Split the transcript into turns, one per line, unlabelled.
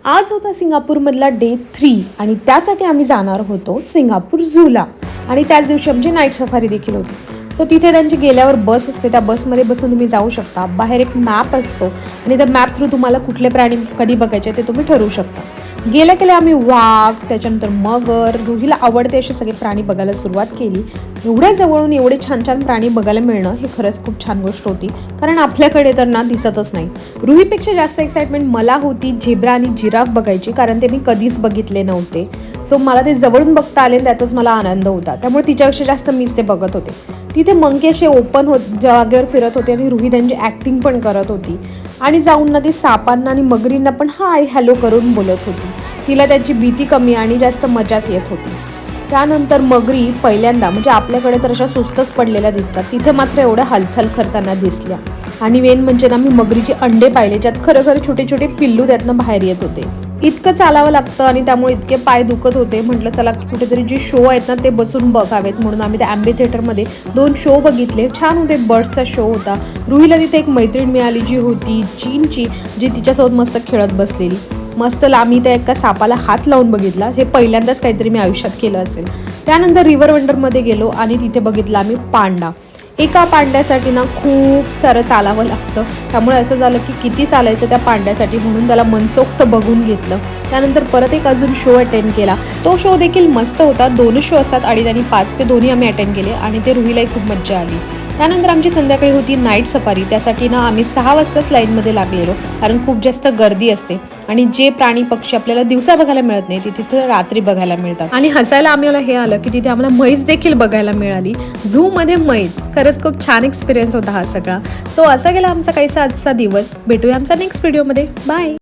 आज होता सिंगापूरमधला डे 3 आणि त्यासाठी आम्ही जाणार होतो सिंगापूर झूला आणि त्याच दिवशी आमची नाईट सफारी देखील होती. सो तिथे त्यांची गेल्यावर बस असते, त्या बसमध्ये बसून तुम्ही जाऊ शकता. बाहेर एक मॅप असतो आणि त्या मॅप थ्रू तुम्हाला कुठले प्राणी कधी बघायचे ते तुम्ही ठरवू शकता. गेल्या आम्ही वाघ, त्याच्यानंतर मगर, रुहीला आवडते असे सगळे प्राणी बघायला सुरुवात केली. एवढ्या जवळून एवढे छान छान प्राणी बघायला मिळणं हे खरंच खूप छान गोष्ट होती, कारण आपल्याकडे तर ना दिसतच नाही. रुहीपेक्षा जास्त एक्साइटमेंट मला होती झेब्रा आणि जिराफ बघायची, कारण ते मी कधीच बघितले नव्हते. सो मला ते जवळून बघता आले, त्यातच मला आनंद होता. त्यामुळे तिच्यापेक्षा जास्त मीच ते बघत होते. तिथे मंकी असे ओपन जागेवर फिरत होते आणि रुही त्यांची ॲक्टिंग पण करत होती आणि जाऊन ना ती सापांना आणि मगरींना पण हाय हॅलो करून बोलत होती. तिला त्याची भीती कमी आणि जास्त मजाच येत होती. त्यानंतर मगरी पहिल्यांदा, म्हणजे आपल्याकडे तर अशा सुस्तच पडलेल्या दिसतात, तिथे मात्र एवढ्या हालचाल करताना दिसल्या. आणि मेन म्हणजे ना मी मगरीचे अंडे पाहिले, ज्यात खरं छोटे छोटे पिल्लू त्यातनं बाहेर येत होते. इतकं चालावं लागतं आणि त्यामुळे इतके पाय दुखत होते. म्हटलं चला कुठेतरी जे शो आहेत ना ते बसून बघावेत, म्हणून आम्ही त्या ॲम्बी थिएटरमध्ये 2 शो बघितले. छान होते. बर्ड्सचा शो होता. रुहीला तिथे एक मैत्रीण मिळाली जी होती चीनची, जी तिच्यासोबत मस्त खेळत बसलेली. मस्त आम्ही त्या एका सापाला हात लावून बघितला. हे पहिल्यांदाच काहीतरी मी आयुष्यात केलं असेल. त्यानंतर रिव्हर वंडरमध्ये गेलो आणि तिथे बघितला आम्ही पांडा. एका पांड्यासाठी ना खूप सारं चालावं लागतं, त्यामुळे असं झालं की किती चालायचं त्या पांड्यासाठी, म्हणून त्याला मनसोक्त बघून घेतलं. त्यानंतर परत एक अजून शो अटेंड केला. तो शो देखील मस्त होता. 2 शो असतात, 2:30 आणि 5, ते दोन्ही आम्ही अटेंड केले आणि ते रुहीलाही खूप मज्जा आली. त्यानंतर आमची संध्याकाळी होती नाईट सफारी. त्यासाठी ना आम्ही 6 वाजताच लाईनमध्ये लागलेलो, कारण खूप जास्त गर्दी असते आणि जे प्राणी पक्षी आपल्याला दिवसा बघायला मिळत नाही ते तिथे रात्री बघायला मिळतात. आणि हसायला आम्हाला हे आलं की तिथे आम्हाला म्हैस देखील बघायला मिळाली. झूमध्ये म्हैस. खरंच खूप छान एक्सपिरियन्स होता हा सगळा. सो असा गेला आमचा काहीसा आजचा दिवस. भेटूया आमचा नेक्स्ट व्हिडिओमध्ये. बाय.